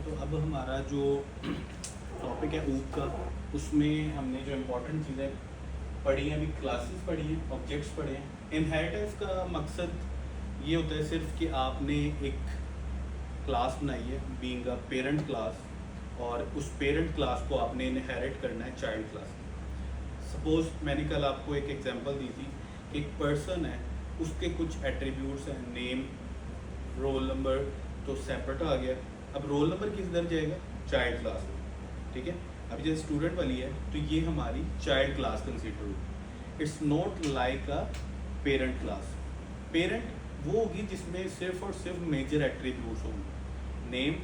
तो अब हमारा जो टॉपिक है ऊप का, उसमें हमने जो इम्पोर्टेंट चीज़ें पढ़ी हैं, अभी क्लासेस पढ़ी हैं, ऑब्जेक्ट्स पढ़े हैं। इनहेरिटेंस का मकसद ये होता है सिर्फ कि आपने एक क्लास बनाई है बीइंग अ पेरेंट क्लास, और उस पेरेंट क्लास को आपने इनहेरिट करना है चाइल्ड क्लास। सपोज़ मैंने कल आपको एक एग्जांपल दी थी, एक पर्सन है, उसके कुछ एट्रीब्यूट्स हैं, नेम, रोल नंबर तो सेपरेट आ गया। अब रोल नंबर किधर जाएगा? चाइल्ड क्लास में, ठीक है। अभी जैसे स्टूडेंट वाली है तो ये हमारी चाइल्ड क्लास कंसीडर होगी। It's not like a parent class. Parent वो होगी जिसमें सिर्फ और सिर्फ मेजर एट्रीब्यूट्स होंगे। नेम,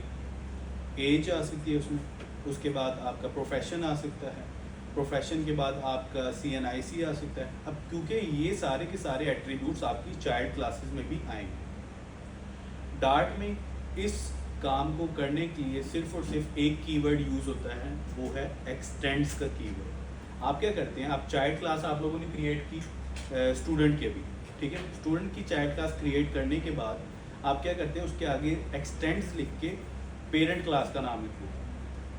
एज आ सकती है उसमें, उसके बाद आपका प्रोफेशन आ सकता है, प्रोफेशन के बाद आपका CNIC आ सकता है। अब क्योंकि ये सारे के सारे एट्रीब्यूट्स आपकी चाइल्ड क्लासेस में भी आएंगे। डार्ट में इस काम को करने के लिए सिर्फ और सिर्फ एक कीवर्ड यूज़ होता है, वो है एक्सटेंड्स का कीवर्ड। आप क्या करते हैं, आप चाइल्ड क्लास आप लोगों ने क्रिएट की स्टूडेंट की अभी, ठीक है। स्टूडेंट की चाइल्ड क्लास क्रिएट करने के बाद आप क्या करते हैं, उसके आगे एक्सटेंड्स लिख के पेरेंट क्लास का नाम लिख दो।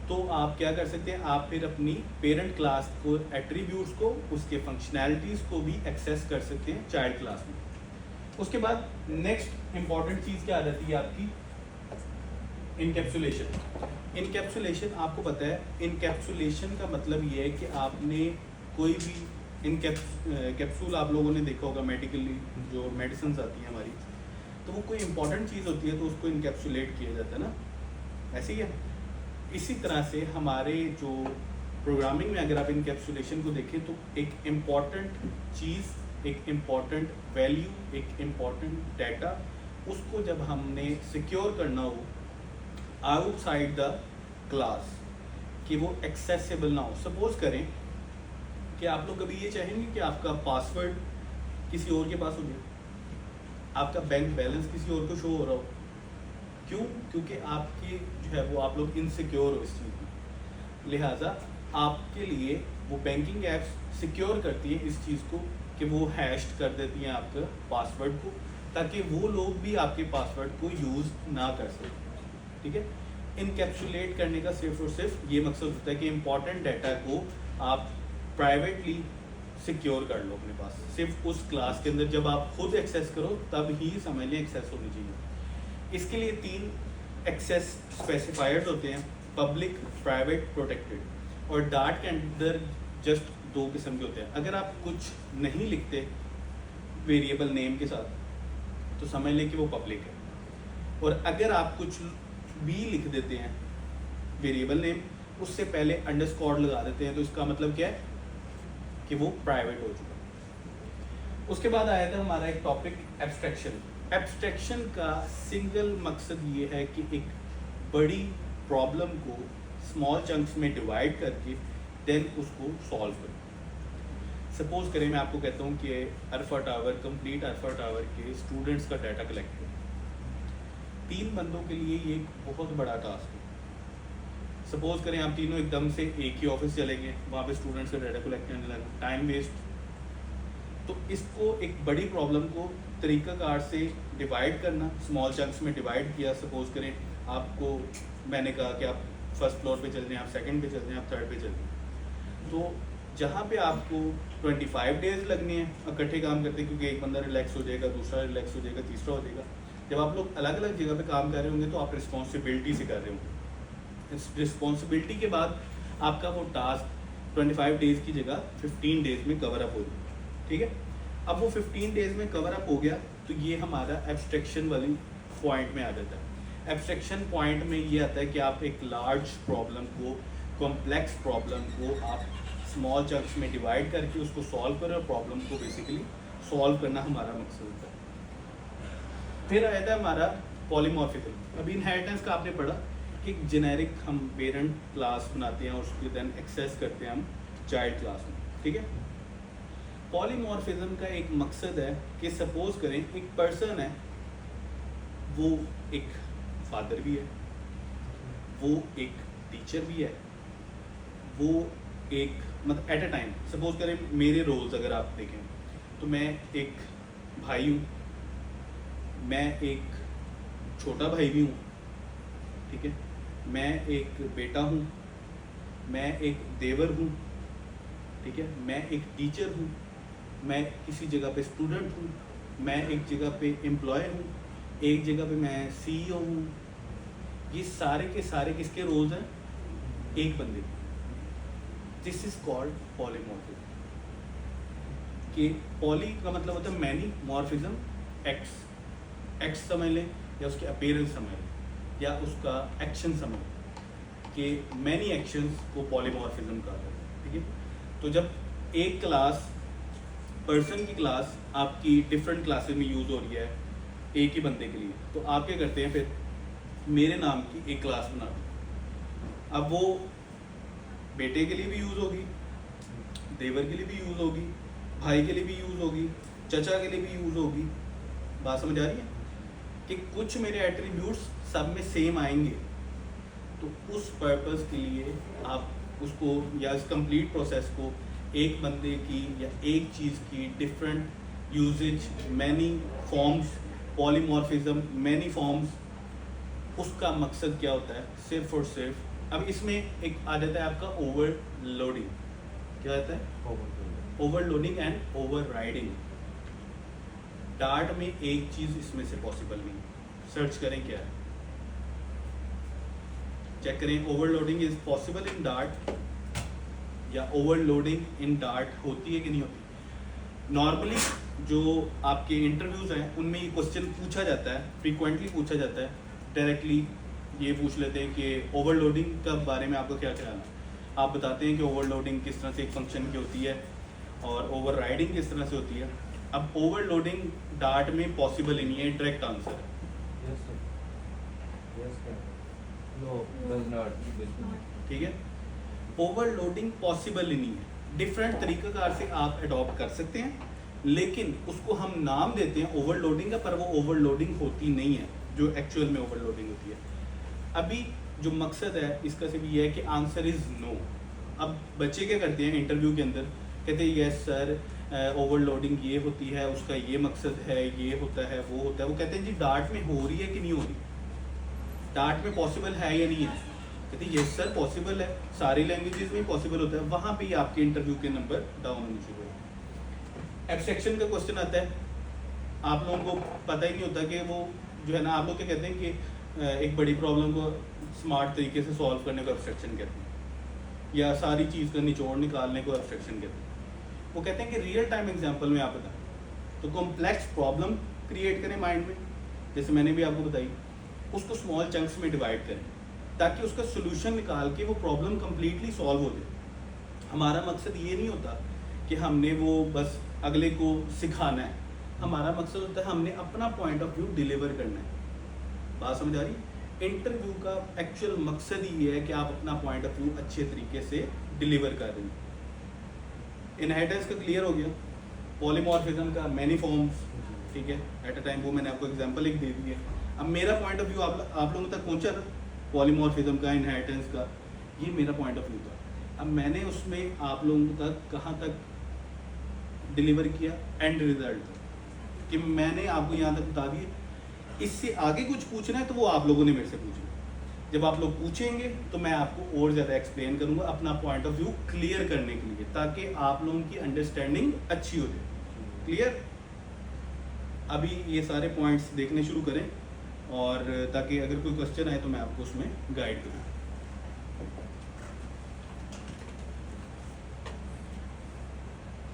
तो आप क्या कर सकते हैं, आप फिर अपनी पेरेंट क्लास को, एट्रीब्यूट्स को, उसके फंक्शनैलिटीज़ को भी एक्सेस कर सकते हैं चाइल्ड क्लास में। उसके बाद नेक्स्ट इंपॉर्टेंट चीज़ क्या आ जाती है आपकी? इनकैप्सुलेशन। इनकैप्सुलेशन आपको पता है, इनकैप्सुलेशन का मतलब ये है कि आपने कोई भी कैप्सूल आप लोगों ने देखा होगा, मेडिकली जो मेडिसिन आती हैं हमारी, तो वो कोई इंपॉर्टेंट चीज़ होती है तो उसको इनकैप्सुलेट किया जाता है ना, ऐसे ही है। इसी तरह से हमारे जो प्रोग्रामिंग में अगर आप इनकैप्सुलेशन को देखें तो एक इम्पॉर्टेंट चीज़, एक इम्पॉर्टेंट वैल्यू, एक इम्पॉर्टेंट डाटा, उसको जब हमने सिक्योर करना हो आउटसाइड द क्लास, कि वो एक्सेसिबल ना हो। सपोज करें कि आप लोग कभी ये चाहेंगे कि आपका पासवर्ड किसी और के पास हो जाए, आपका बैंक बैलेंस किसी और को शो हो रहा हो। क्यों? क्योंकि आपके जो है वो आप लोग इनसिक्योर हो इस चीज़ में, लिहाजा आपके लिए वो बैंकिंग एप्स सिक्योर करती है इस चीज़ को कि वो हैश्ड कर देती हैं आपका पासवर्ड को, ताकि वो लोग भी आपके पासवर्ड को यूज़ ना कर सकें, ठीक है। इनकैप्सुलेट करने का सिर्फ और सिर्फ ये मकसद होता है कि इंपॉर्टेंट डाटा को आप प्राइवेटली सिक्योर कर लो अपने पास, सिर्फ उस क्लास के अंदर जब आप खुद एक्सेस करो तब ही समझ लें एक्सेस होनी चाहिए। इसके लिए 3 एक्सेस स्पेसिफायर्स होते हैं, पब्लिक, प्राइवेट, प्रोटेक्टेड। और डार्ट के अंदर जस्ट 2 किस्म के होते हैं। अगर आप कुछ नहीं लिखते वेरिएबल नेम के साथ तो समझ लें कि वो पब्लिक है, और अगर आप कुछ भी लिख देते हैं वेरिएबल नेम, उससे पहले अंडरस्कोर लगा देते हैं, तो इसका मतलब क्या है कि वो प्राइवेट हो चुका है। उसके बाद आया था हमारा एक टॉपिक एब्स्ट्रैक्शन। एब्स्ट्रैक्शन का सिंगल मकसद ये है कि एक बड़ी प्रॉब्लम को स्मॉल चंक्स में डिवाइड करके देन उसको सॉल्व करें। सपोज करें मैं आपको कहता हूँ कि alpha tower, complete alpha tower के स्टूडेंट्स का डाटा कलेक्ट करें। 3 बंदों के लिए ये एक बहुत बड़ा टास्क है। सपोज करें आप तीनों एकदम से एक ही ऑफिस चलेंगे, वहाँ पे स्टूडेंट्स का डाटा कलेक्ट करने लगे, टाइम वेस्ट। तो इसको एक बड़ी प्रॉब्लम को तरीक़ाकार से डिवाइड करना, स्मॉल चंक्स में डिवाइड किया। सपोज करें आपको मैंने कहा कि आप फर्स्ट फ्लोर पे चल रहे हैं, आप सेकंड पे चल रहे हैं, आप थर्ड पे चल रहे हैं, तो जहाँ पे आपको 25 डेज लगने हैं इकट्ठे काम करते, क्योंकि एक बंदा रिलैक्स हो जाएगा, दूसरा रिलैक्स हो जाएगा, तीसरा हो जाएगा। जब आप लोग अलग अलग जगह पे काम कर रहे होंगे तो आप रिस्पॉन्सिबिलिटी से कर रहे होंगे। इस रिस्पॉन्सिबिलिटी के बाद आपका वो टास्क 25 डेज़ की जगह 15 डेज़ में कवर अप हो जाए, ठीक है। अब वो 15 डेज़ में कवर अप हो गया तो ये हमारा एब्स्ट्रैक्शन वाली पॉइंट में आ जाता है। एब्स्ट्रैक्शन पॉइंट में ये आता है कि आप एक लार्ज प्रॉब्लम को, कॉम्प्लेक्स प्रॉब्लम को आप स्मॉल चंक्स में डिवाइड करके उसको सॉल्व करें, और प्रॉब्लम को बेसिकली सॉल्व करना हमारा मकसद होता है। फिर आया था हमारा पॉलीमॉर्फिज्म। अभी इनहेरिटेंस का आपने पढ़ा कि जेनेरिक हम पेरेंट क्लास बनाते हैं और उसके देन एक्सेस करते हैं हम चाइल्ड क्लास में, ठीक है। पॉलीमॉर्फिज्म का एक मकसद है कि सपोज करें एक पर्सन है, वो एक फादर भी है, वो एक टीचर भी है, वो एक मतलब एट अ टाइम। सपोज करें मेरे रोल्स अगर आप देखें तो मैं एक भाई हूँ, मैं एक छोटा भाई भी हूँ, ठीक है, मैं एक बेटा हूँ, मैं एक देवर हूँ, ठीक है, मैं एक टीचर हूँ, मैं किसी जगह पे स्टूडेंट हूँ, मैं एक जगह पे एम्प्लॉय हूँ, एक जगह पे मैं CEO हूँ। ये सारे के सारे किसके रोल्स हैं? एक बंदे के। This is called polymorphism. कि पॉली का मतलब होता है मैनी, मॉर्फिज्म एक्स समझ लें, या उसके अपीयरेंस समझ लें, या उसका एक्शन समझ लें कि मैनी एक्शंस को पॉलीमॉर्फिज्म कहा जाता है, ठीक है। तो जब एक क्लास, पर्सन की क्लास आपकी डिफरेंट क्लासेस में यूज़ हो रही है एक ही बंदे के लिए, तो आप क्या करते हैं, फिर मेरे नाम की एक क्लास बना दो। अब वो बेटे के लिए भी यूज़ होगी, देवर के लिए भी यूज़ होगी, भाई के लिए भी यूज़ होगी, चचा के लिए भी यूज़ होगी। बात समझ आ रही है कि कुछ मेरे एट्रीब्यूट्स सब में सेम आएंगे, तो उस पर्पस के लिए आप उसको या इस कंप्लीट प्रोसेस को एक बंदे की या एक चीज़ की different uses, many forms, polymorphism, many forms, उसका मकसद क्या होता है? सिर्फ और सिर्फ, अब इसमें एक आ जाता है आपका ओवरलोडिंग। क्या आता है? Overloading and overriding. डार्ट में एक चीज इसमें से पॉसिबल नहीं। सर्च करें क्या है, चेक करें overloading is possible in dart, या ओवरलोडिंग इन डार्ट होती है कि नहीं होती। नॉर्मली जो आपके इंटरव्यूज हैं उनमें ये क्वेश्चन पूछा जाता है, फ्रीक्वेंटली पूछा जाता है। डायरेक्टली ये पूछ लेते हैं कि ओवरलोडिंग के बारे में आपका क्या ख्याल है। आप बताते हैं कि ओवरलोडिंग किस तरह से एक फंक्शन की होती है और ओवरराइडिंग किस तरह से होती है। अब ओवरलोडिंग डार्ट में पॉसिबल ही नहीं है, डायरेक्ट आंसर है। ठीक है, ओवरलोडिंग पॉसिबल ही नहीं है। डिफरेंट तरीक़ाकार से आप अडॉप्ट कर सकते हैं, लेकिन उसको हम नाम देते हैं ओवरलोडिंग का, पर वो ओवरलोडिंग होती नहीं है जो एक्चुअल में ओवरलोडिंग होती है। अभी जो मकसद है इसका सिर्फ ये है कि आंसर इज़ नो। अब बच्चे क्या करते हैं इंटरव्यू के अंदर, कहते हैं यस सर ओवरलोडिंग ये होती है, उसका ये मकसद है, ये होता है, वो होता है। वो कहते हैं जी डार्ट में हो रही है कि नहीं हो रही, डार्ट में पॉसिबल है या नहीं है। कहते हैं यस सर पॉसिबल है, सारी लैंग्वेजेस में पॉसिबल होता है। वहाँ पे ही आपके इंटरव्यू के नंबर डाउन होने शुरू होते हैं। एब्स्ट्रैक्शन का क्वेश्चन आता है, आप लोगों को पता ही नहीं होता कि वो जो है ना, आप लोग क्या कहते हैं कि एक बड़ी प्रॉब्लम को स्मार्ट तरीके से सॉल्व करने को एब्स्ट्रैक्शन कहते हैं, या सारी चीज़ का निचोड़ निकालने को एब्स्ट्रैक्शन कहते हैं। वो कहते हैं कि रियल टाइम एग्जांपल में आप बताएं तो कॉम्प्लेक्स प्रॉब्लम क्रिएट करें माइंड में, जैसे मैंने भी आपको बताई, उसको स्मॉल चंक्स में डिवाइड करें ताकि उसका सोल्यूशन निकाल के वो प्रॉब्लम कम्प्लीटली सॉल्व हो जाए। हमारा मकसद ये नहीं होता कि हमने वो बस अगले को सिखाना है, हमारा मकसद होता है हमने अपना पॉइंट ऑफ व्यू डिलीवर करना है। बात समझ आ रही है? इंटरव्यू का एक्चुअल मकसद ही ये है कि आप अपना पॉइंट ऑफ व्यू अच्छे तरीके से डिलीवर कर रहे हैं। इनहेरिटेंस का क्लियर हो गया, पॉलीमॉर्फिज्म का मैनी फॉर्म्स, ठीक है, एट अ टाइम, वो मैंने आपको एग्जांपल एक दे दी है। अब मेरा पॉइंट ऑफ व्यू आप लोगों तक पहुंचा था, पॉलीमॉर्फिज्म का, इनहेरिटेंस का, ये मेरा पॉइंट ऑफ व्यू था। अब मैंने उसमें आप लोगों तक कहाँ तक डिलीवर किया, एंड रिजल्ट तक, कि मैंने आपको यहाँ तक बता दिए। इससे आगे कुछ पूछना है तो वो आप लोगों ने मेरे से पूछना। जब आप लोग पूछेंगे तो मैं आपको और ज़्यादा एक्सप्लेन करूँगा अपना पॉइंट ऑफ व्यू क्लियर करने के लिए, ताकि आप लोगों की अंडरस्टैंडिंग अच्छी हो जाए। क्लियर? अभी ये सारे पॉइंट्स देखने शुरू करें, और ताकि अगर कोई क्वेश्चन आए तो मैं आपको उसमें गाइड करूँ।